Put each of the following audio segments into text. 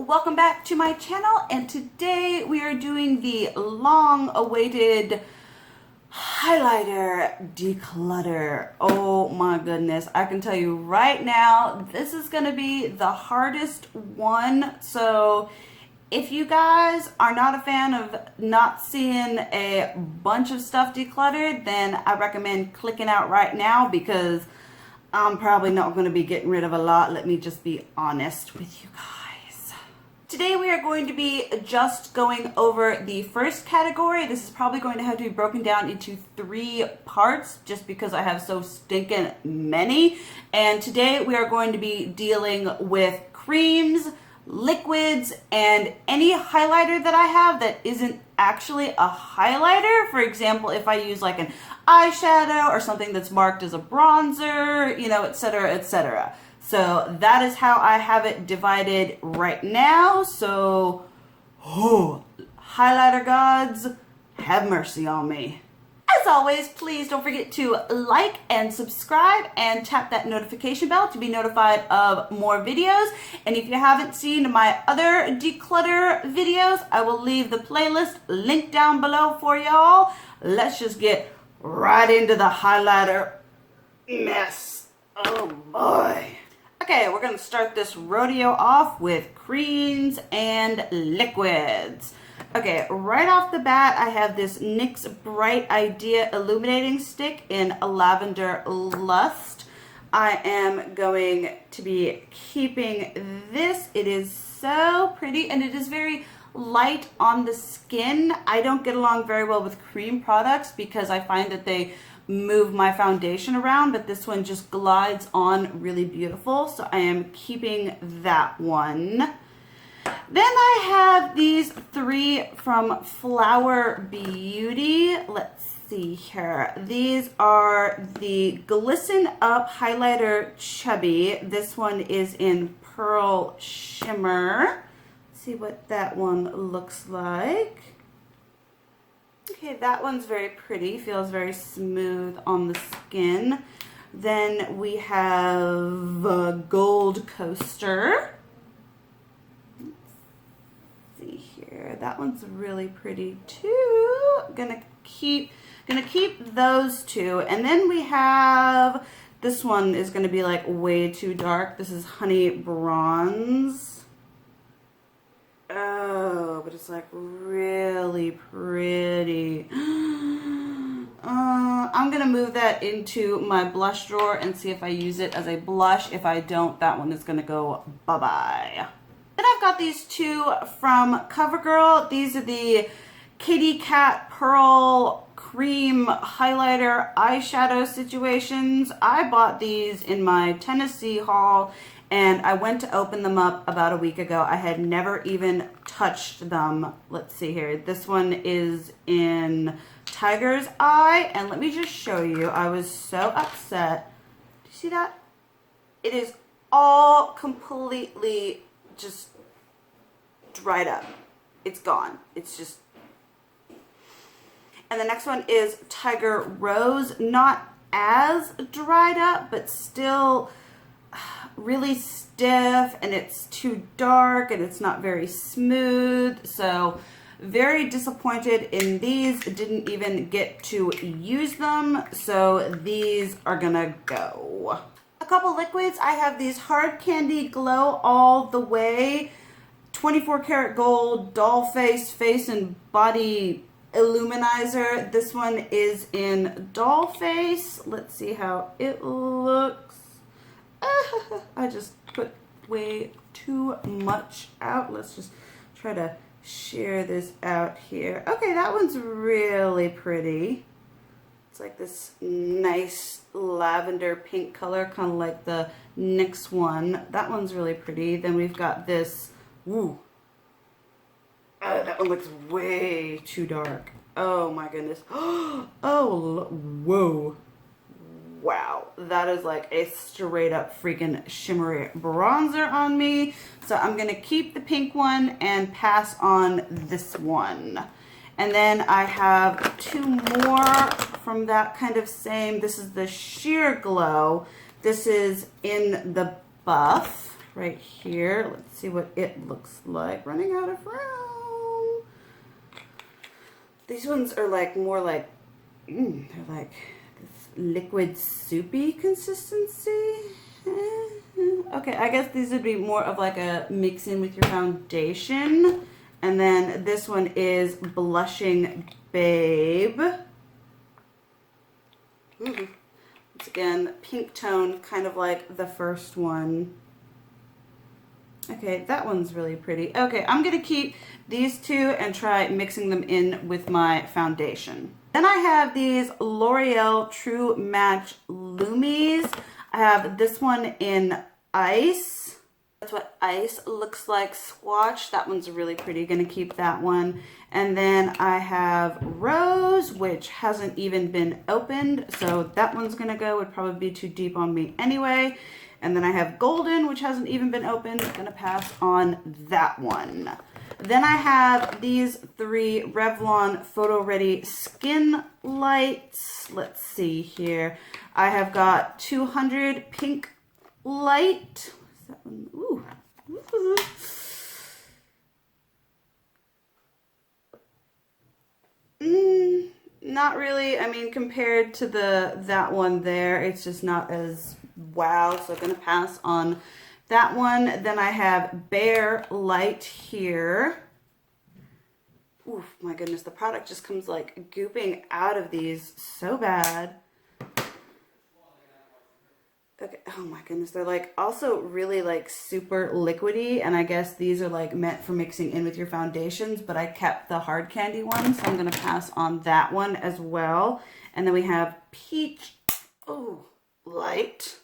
welcome back to my channel, and today we are doing the long-awaited highlighter declutter. Oh my goodness, I can tell you right now, this is going to be the hardest one. So if you guys are not a fan of not seeing a bunch of stuff decluttered, then I recommend clicking out right now, because I'm probably not going to be getting rid of a lot. Let me just be honest with you guys. Today we are going to be just going over the first category. This is probably going to have to be broken down into 3 parts just because I have so stinking many. And today we are going to be dealing with creams, liquids, and any highlighter that I have that isn't actually a highlighter. For example, if I use like an eyeshadow or something that's marked as a bronzer, you know, etc., etc. So that is how I have it divided right now. So, oh, highlighter gods, have mercy on me. As always, please don't forget to like and subscribe and tap that notification bell to be notified of more videos. And if you haven't seen my other declutter videos, I will leave the playlist linked down below for y'all. Let's just get right into the highlighter mess. Oh boy. Okay, we're gonna start this rodeo off with creams and liquids. Okay, right off the bat, I have this NYX Bright Idea Illuminating Stick in Lavender Lust. I am going to be keeping this. It is so pretty, and it is very light on the skin. I don't get along very well with cream products because I find that they move my foundation around, but this one just glides on really beautiful, so I am keeping that one. Then I have these 3 from Flower Beauty. Let's see here. These are the Glisten Up Highlighter Chubby. This one is in Pearl Shimmer. Let's see what that one looks like. Okay, that one's very pretty. Feels very smooth on the skin. Then we have a Gold Coaster. That one's really pretty too. Gonna keep those 2. And then we have, this one is gonna be like way too dark. This is Honey Bronze. Oh, but it's like really pretty. I'm gonna move that into my blush drawer and see if I use it as a blush. If I don't, that one is gonna go bye-bye. Then I've got these 2 from CoverGirl. These are the Kitty Cat Pearl Cream Highlighter Eyeshadow situations. I bought these in my Tennessee haul, and I went to open them up about a week ago. I had never even touched them. Let's see here. This one is in Tiger's Eye, and let me just show you. I was so upset. Do you see that? It is all completely just dried up. It's gone. It's just. And the next one is Tiger Rose. Not as dried up, but still really stiff, and it's too dark, and it's not very smooth. So very disappointed in these. Didn't even get to use them, so these are gonna go. A couple liquids. I have these Hard Candy Glow All the Way 24 karat gold doll face and body illuminizer. This one is in doll face. Let's see how it looks. I just put way too much out. Let's just try to share this out here. Okay, that one's really pretty. It's like this nice lavender pink color, kind of like the NYX one. That one's really pretty. Then we've got this, ooh. That one looks way too dark. Oh my goodness. Oh, whoa. Wow. That is like a straight up freaking shimmery bronzer on me. So I'm going to keep the pink one and pass on this one. And then I have 2 more from that kind of same. This is the Sheer Glow. This is in the Buff. right here. Let's see what it looks like. Running out of room. These ones are like more like, they're like this liquid soupy consistency. Okay, I guess these would be more of like a mix in with your foundation. And then this one is Blushing Babe. Once again, pink tone, kind of like the first one. Okay, that one's really pretty. Okay, I'm gonna keep these two and try mixing them in with my foundation. Then I have these L'Oreal True Match Loomies. I have this one in Ice. That's what Ice looks like swatch. That one's really pretty. Gonna keep that one. And then I have Rose, which hasn't even been opened. So that one's gonna go. Would probably be too deep on me anyway. And then I have Golden, which hasn't even been opened. Gonna pass on that one. Then I have these three Revlon Photo Ready Skin Lights. Let's see here. I have got 200 Pink Light. What's that one? Ooh. Not really. I mean, compared to that one there, it's just not as wow. So I'm going to pass on that one. Then I have Bare Light here. Oof, my goodness. The product just comes like gooping out of these so bad. Okay, oh my goodness, they're like also really like super liquidy, and I guess these are like meant for mixing in with your foundations, but I kept the hard candy one, so I'm gonna pass on that one as well. And then we have Peach, oh, light.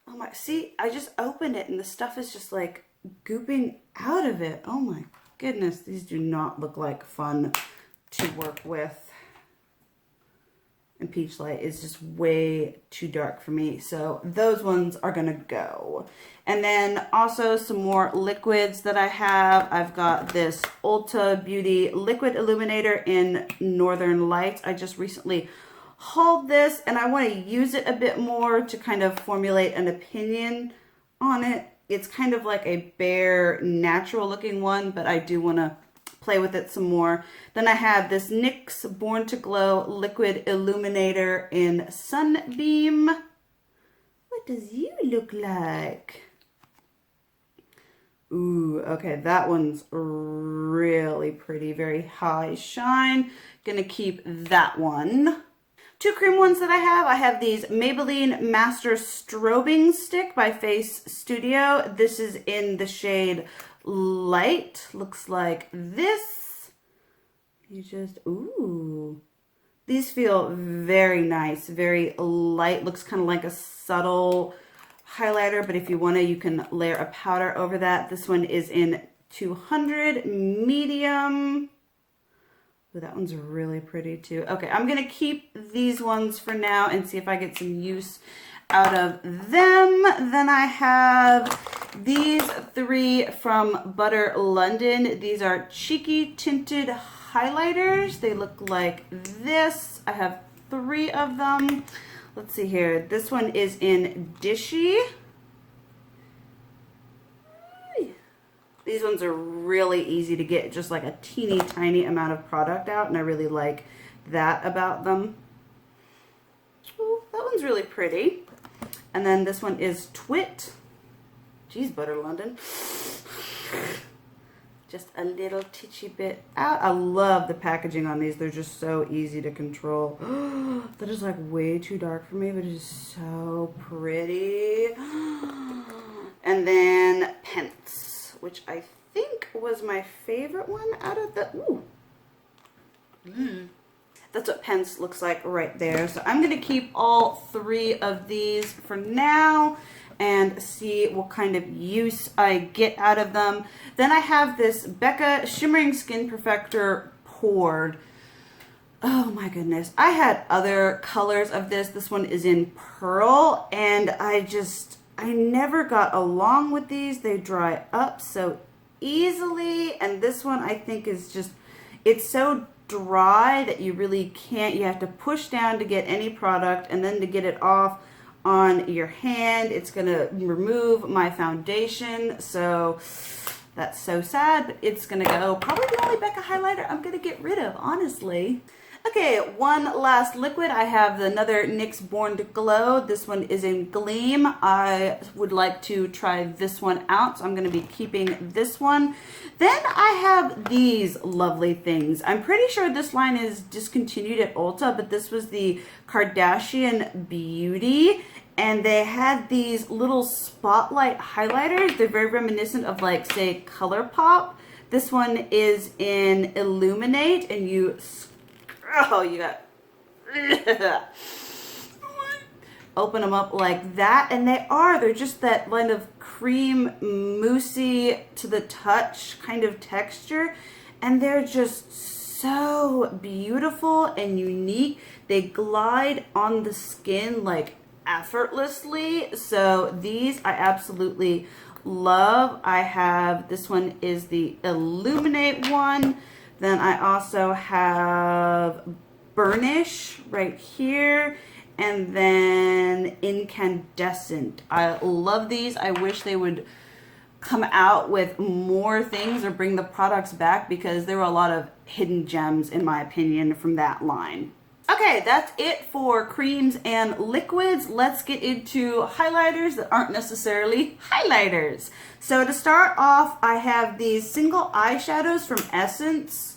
Oh my, see, I just opened it and the stuff is just like gooping out of it. Oh my goodness, these do not look like fun to work with. And Peach Light is just way too dark for me. So those ones are gonna go. And then also some more liquids that I have. I've got this Ulta Beauty Liquid Illuminator in Northern Lights. I just recently hauled this and I wanna use it a bit more to kind of formulate an opinion on it. It's kind of like a bare, natural looking one, but I do wanna play with it some more. Then I have this NYX Born to Glow Liquid Illuminator in Sunbeam. What does you look like? Ooh, okay, that one's really pretty, very high shine. Gonna keep that one. Two cream ones that I have these Maybelline Master Strobing Stick by Face Studio. This is in the shade Light. Looks like this. You just, ooh. These feel very nice, very light. Looks kind of like a subtle highlighter, but if you want to, you can layer a powder over that. This one is in 200 medium. Ooh, that one's really pretty too. Okay, I'm gonna keep these ones for now and see if I get some use out of them. Then I have these three from Butter London. These are cheeky tinted highlighters. They look like this. I have three of them. Let's see here. This one is in Dishy. These ones are really easy to get just like a teeny tiny amount of product out, and I really like that about them. Ooh, that one's really pretty. And then this one is Twit. Geez, Butter London. Just a little titchy bit out. I love the packaging on these. They're just so easy to control. That is like way too dark for me, but it is so pretty. And then Pence, which I think was my favorite one out of the... Ooh. That's what Pence looks like right there. So I'm going to keep all three of these for now and see what kind of use I get out of them. Then I have this Becca Shimmering Skin Perfector poured. Oh my goodness. I had other colors of this. This one is in Pearl, and I never got along with these. They dry up so easily, and this one I think is just, it's so dry that you really can't, you have to push down to get any product, and then to get it off on your hand. It's gonna remove my foundation, so that's so sad, but it's gonna go. Probably the only Becca highlighter I'm gonna get rid of, honestly. Okay, one last liquid. I have another NYX Born to Glow. This one is in Gleam. I would like to try this one out, so I'm going to be keeping this one. Then I have these lovely things. I'm pretty sure this line is discontinued at Ulta, but this was the Kardashian Beauty. And they had these little spotlight highlighters. They're very reminiscent of, like, say, ColourPop. This one is in Illuminate, and you... Oh, you got... Open them up like that, and they're just that kind of cream moussey to the touch kind of texture, and they're just so beautiful and unique. They glide on the skin like effortlessly, so these I absolutely love. I have, this one is the Illuminate one. Then I also have Burnish right here, and then Incandescent. I love these. I wish they would come out with more things or bring the products back, because there were a lot of hidden gems, in my opinion, from that line. Okay, that's it for creams and liquids. Let's get into highlighters that aren't necessarily highlighters. So to start off, I have these single eyeshadows from Essence.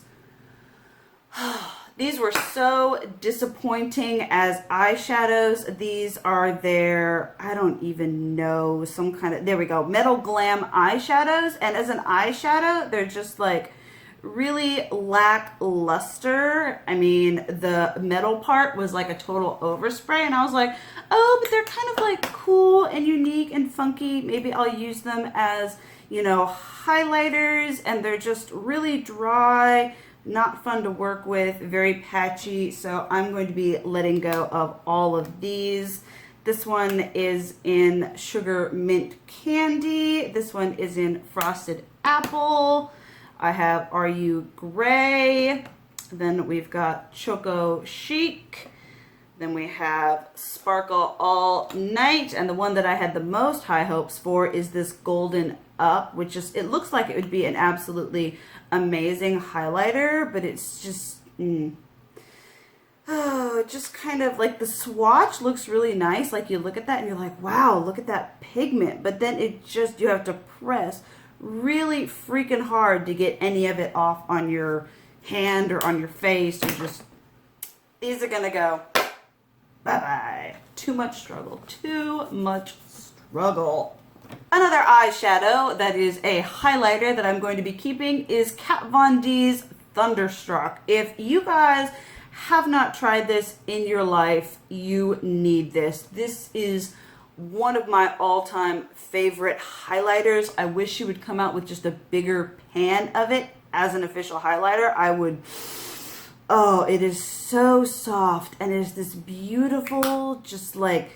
These were so disappointing as eyeshadows. These are their, I don't even know, some kind of, there we go, Metal Glam eyeshadows. And as an eyeshadow, they're just like really lackluster. I mean, the metal part was like a total overspray, and I was like, oh, but they're kind of like cool and unique and funky. Maybe I'll use them as, you know, highlighters. And they're just really dry, not fun to work with, very patchy, so I'm going to be letting go of all of these. This one is in Sugar Mint Candy. This one is in Frosted Apple. I have Are You Gray. Then we've got Choco Chic. Then we have Sparkle All Night. And the one that I had the most high hopes for is this Golden Up, which is, it looks like it would be an absolutely amazing highlighter, but it's just, oh, just kind of like the swatch looks really nice. Like you look at that and you're like, wow, look at that pigment. But then it just, you have to press really freaking hard to get any of it off on your hand or on your face. You just, these are gonna go bye-bye. Too much struggle. Too much struggle. Another eyeshadow that is a highlighter that I'm going to be keeping is Kat Von D's Thunderstruck. If you guys have not tried this in your life, you need this. This is one of my all-time favorite highlighters. I wish she would come out with just a bigger pan of it as an official highlighter. I would... Oh, it is so soft, and it is this beautiful, just like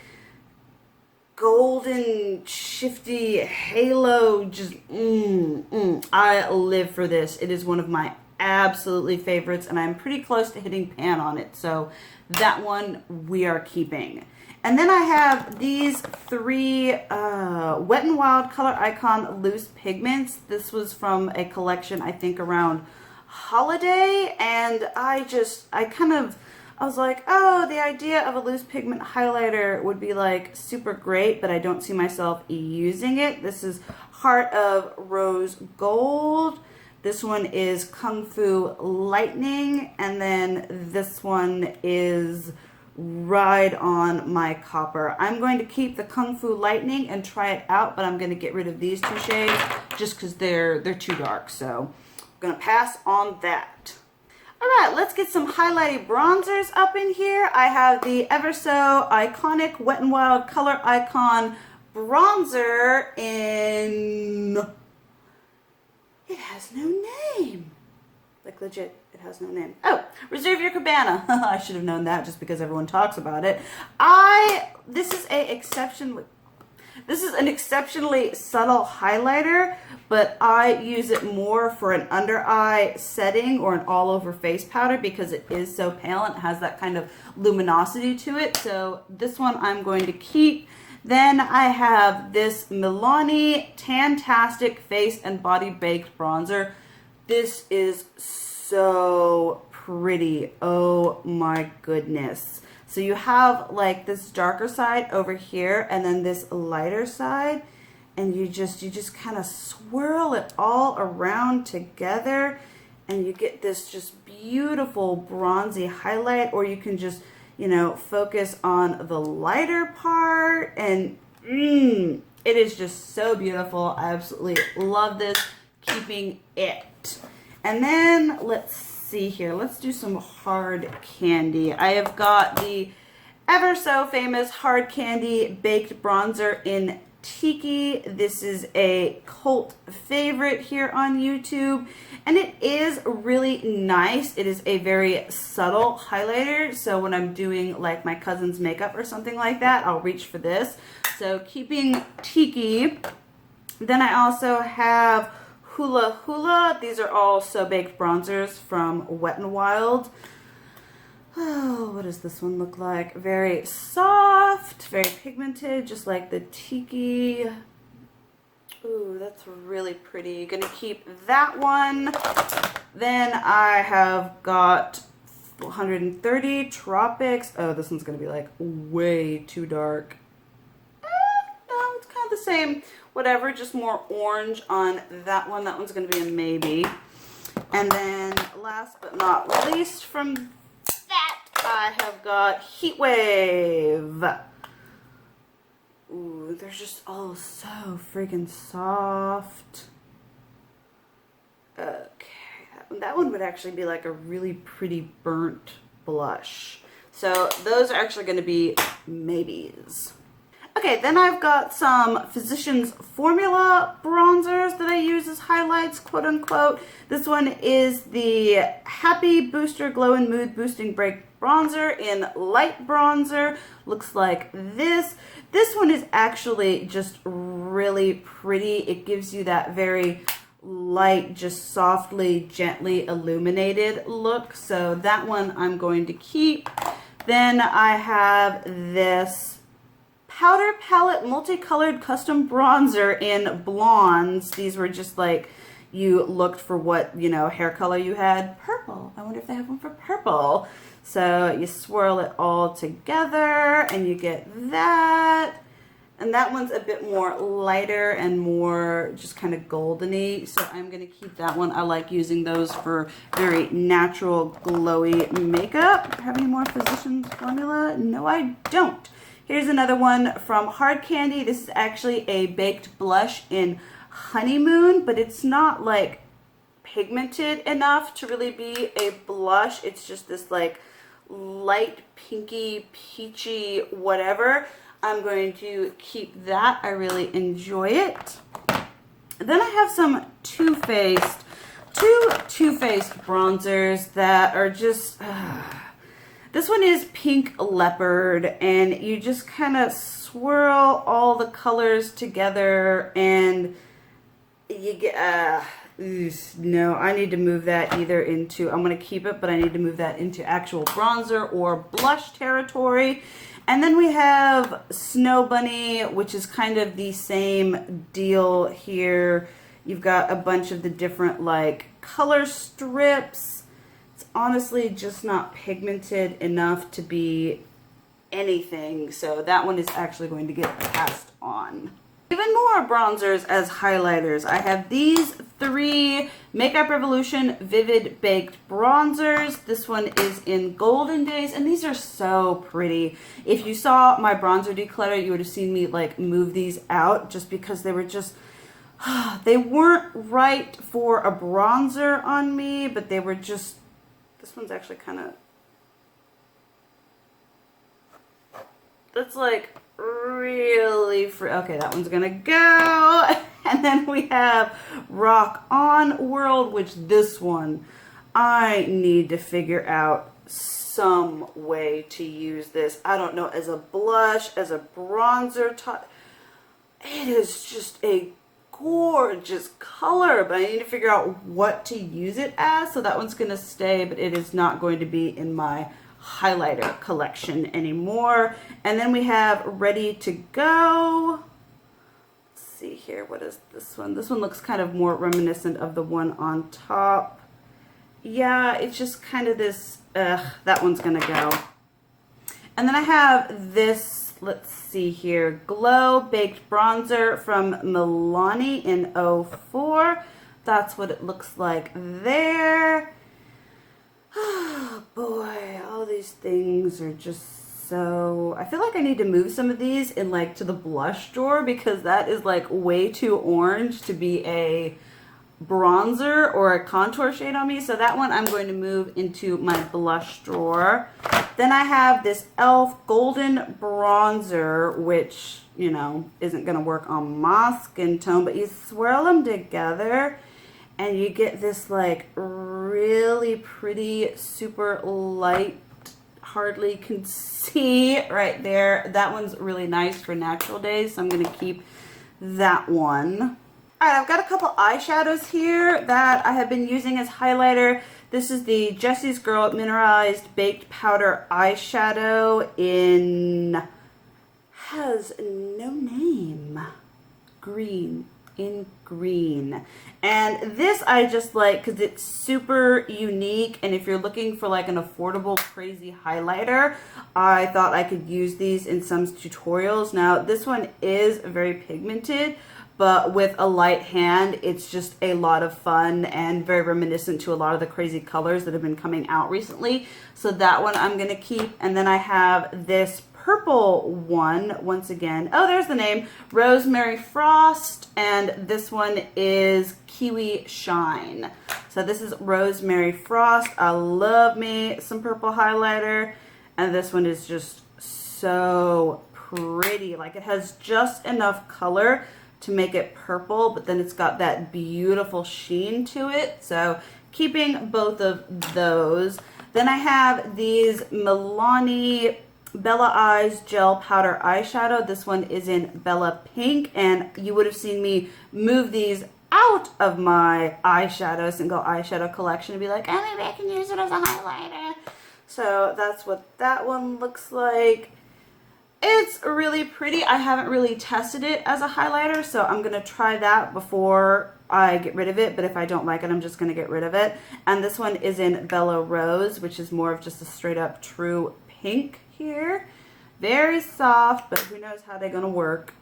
golden, shifty halo. Just, I live for this. It is one of my absolutely favorites, and I'm pretty close to hitting pan on it. So that one we are keeping. And then I have these three Wet n Wild Color Icon Loose Pigments. This was from a collection, I think, around holiday, and I was like, oh, the idea of a loose pigment highlighter would be like super great, but I don't see myself using it. This is Heart of Rose Gold. This one is Kung Fu Lightning, and then this one is Ride on My Copper. I'm going to keep the Kung Fu Lightning and try it out, but I'm going to get rid of these two shades just because they're too dark, so I'm gonna pass on that. All right, let's get some highlighting bronzers up in here. I have the Ever So Iconic Wet n Wild Color Icon bronzer in, it has no name. Like legit, it has no name. Oh, Reserve Your Cabana. I should have known that just because everyone talks about it. This is a exception. This is an exceptionally subtle highlighter, but I use it more for an under eye setting or an all over face powder because it is so pale and it has that kind of luminosity to it. So this one I'm going to keep. Then I have this Milani Tantastic Face and Body Baked Bronzer. This is so pretty. Oh my goodness. So you have like this darker side over here and then this lighter side, and you just kind of swirl it all around together and you get this just beautiful bronzy highlight, or you can just, you know, focus on the lighter part, and it is just so beautiful. I absolutely love this. Keeping it. And then let's see here. Let's do some hard candy. I have got the ever so famous hard candy baked bronzer in Tiki. This is a cult favorite here on YouTube, and it is really nice. It is a very subtle highlighter, so when I'm doing like my cousin's makeup or something like that, I'll reach for this. So keeping Tiki. Then I also have Hula Hula. These are all So Baked bronzers from Wet n Wild. Oh, what does this one look like? Very soft, very pigmented, just like the Tiki. Ooh, that's really pretty. Gonna keep that one. Then I have got 130 Tropics. Oh, this one's gonna be like way too dark. No, it's kind of the same. Whatever, just more orange on that one. That one's gonna be a maybe. And then last but not least from that, I have got Heat Wave. Ooh, they're just all so freaking soft. Okay, that one would actually be like a really pretty burnt blush. So those are actually going to be maybes. Okay, then I've got some Physicians Formula bronzers that I use as highlights, quote unquote. This one is the Happy Booster Glow and Mood Boosting Break Bronzer in light bronzer. Looks like this. This one is actually just really pretty. It gives you that very light, just softly, gently illuminated look. So that one I'm going to keep. Then I have this Powder Palette Multicolored Custom Bronzer in blondes. These were just like, you looked for what, you know, hair color you had. Purple. I wonder if they have one for purple. So you swirl it all together and you get that. And that one's a bit more lighter and more just kind of goldeny. So I'm going to keep that one. I like using those for very natural, glowy makeup. Have any more Physicians Formula? No, I don't. Here's another one from Hard Candy. This is actually a baked blush in Honeymoon, but it's not like pigmented enough to really be a blush. It's just this like light pinky, peachy, whatever. I'm going to keep that. I really enjoy it. Then I have some two Faced bronzers that are just... This one is Pink Leopard, and you just kind of swirl all the colors together, and you get, no, I need to move that either into, I'm going to keep it, but I need to move that into actual bronzer or blush territory. And then we have Snow Bunny, which is kind of the same deal here. You've got a bunch of the different, like, color strips. Honestly just not pigmented enough to be anything, so that one is actually going to get passed on. Even more bronzers as highlighters. I have these three Makeup Revolution Vivid Baked Bronzers. This one is in Golden Days, and these are so pretty. If you saw my bronzer declutter, you would have seen me like move these out just because they were just they weren't right for a bronzer on me, but they were just, this one's actually kind of, that's like really free. Okay, that one's gonna go. And then we have Rock On World, which this one, I need to figure out some way to use this. I don't know, as a blush, as a bronzer. It is just a gorgeous color, but I need to figure out what to use it as. So that one's going to stay, but it is not going to be in my highlighter collection anymore. And then we have Ready to Go. Let's see here. What is this one? This one looks kind of more reminiscent of the one on top. Yeah, it's just kind of this, that one's going to go. And then I have this, let's see here, Glow Baked Bronzer from Milani in 04. That's what it looks like there. Oh boy, all these things are just so... I feel like I need to move some of these in like to the blush drawer because that is like way too orange to be a bronzer or a contour shade on me. So that one I'm going to move into my blush drawer. Then I have this e.l.f. Golden Bronzer, which, you know, isn't going to work on my skin tone, but you swirl them together and you get this like really pretty, super light, hardly can see right there. That one's really nice for natural days, so I'm going to keep that one. All right, I've got a couple eyeshadows here that I have been using as highlighter. This is the Jessie's Girl Mineralized Baked Powder Eyeshadow in, has no name, green, in green. And this I just like because it's super unique, and if you're looking for like an affordable crazy highlighter, I thought I could use these in some tutorials. Now this one is very pigmented, but with a light hand, it's just a lot of fun and very reminiscent to a lot of the crazy colors that have been coming out recently. So that one I'm going to keep. And then I have this purple one, once again. Oh, there's the name, Rosemary Frost. And this one is Kiwi Shine. So this is Rosemary Frost. I love me some purple highlighter. And this one is just so pretty. Like it has just enough color to make it purple, but then it's got that beautiful sheen to it. So keeping both of those. Then I have these Milani Bella Eyes Gel Powder Eyeshadow. This one is in Bella Pink, and you would have seen me move these out of my single eyeshadow collection and be like, oh, maybe I can use it as a highlighter. So that's what that one looks like. It's really pretty. I haven't really tested it as a highlighter, so I'm going to try that before I get rid of it. But if I don't like it, I'm just going to get rid of it. And this one is in Bella Rose, which is more of just a straight up true pink here. Very soft, but who knows how they're going to work.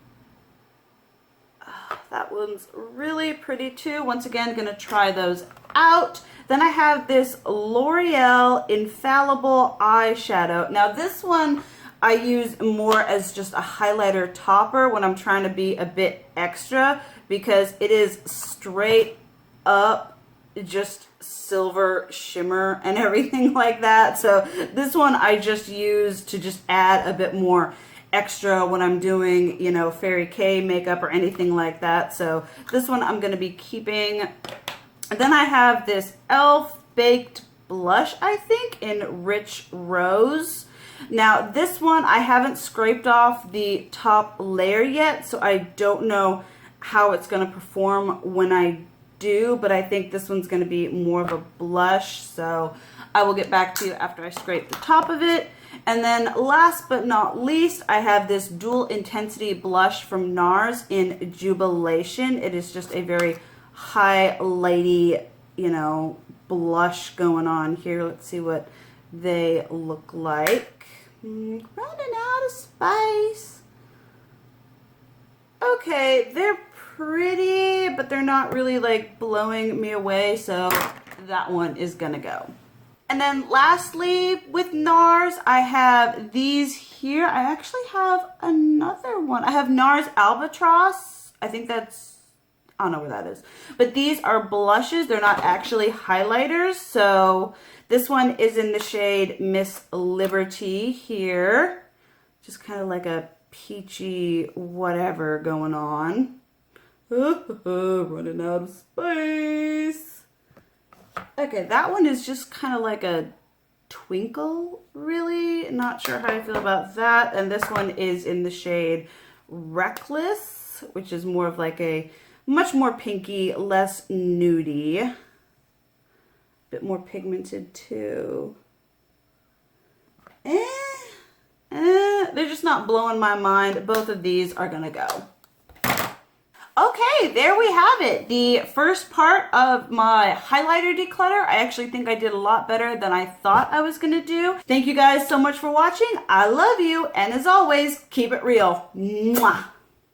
That one's really pretty too. Once again, going to try those out. Then I have this L'Oreal Infallible Eyeshadow. Now this one I use more as just a highlighter topper when I'm trying to be a bit extra, because it is straight up just silver shimmer and everything like that. So this one I just use to just add a bit more extra when I'm doing, you know, Fairy K makeup or anything like that. So this one I'm going to be keeping. And then I have this e.l.f. Baked Blush, I think, in Rich Rose. Now this one I haven't scraped off the top layer yet, so I don't know how it's going to perform when I do, but I think this one's going to be more of a blush, so I will get back to you after I scrape the top of it. And then last but not least, I have this Dual Intensity Blush from NARS in Jubilation. It is just a very highlighty, you know, blush going on here. Let's see what they look like. Running out of space. Okay, they're pretty, but they're not really like blowing me away, so that one is gonna go. And then lastly, with NARS, I have these here. I actually have another one. I have NARS Albatross. I think that's, I don't know where that is. But these are blushes. They're not actually highlighters. So this one is in the shade Miss Liberty here. Just kind of like a peachy whatever going on. Running out of space. Okay, that one is just kind of like a twinkle, really. Not sure how I feel about that. And this one is in the shade Reckless. this, which is more of like a much more pinky, less nudie. Bit more pigmented too. They're just not blowing my mind. Both of these are gonna go. Okay, there we have it. The first part of my highlighter declutter. I actually think I did a lot better than I thought I was gonna do. Thank you guys so much for watching. I love you, and as always, keep it real. Mwah.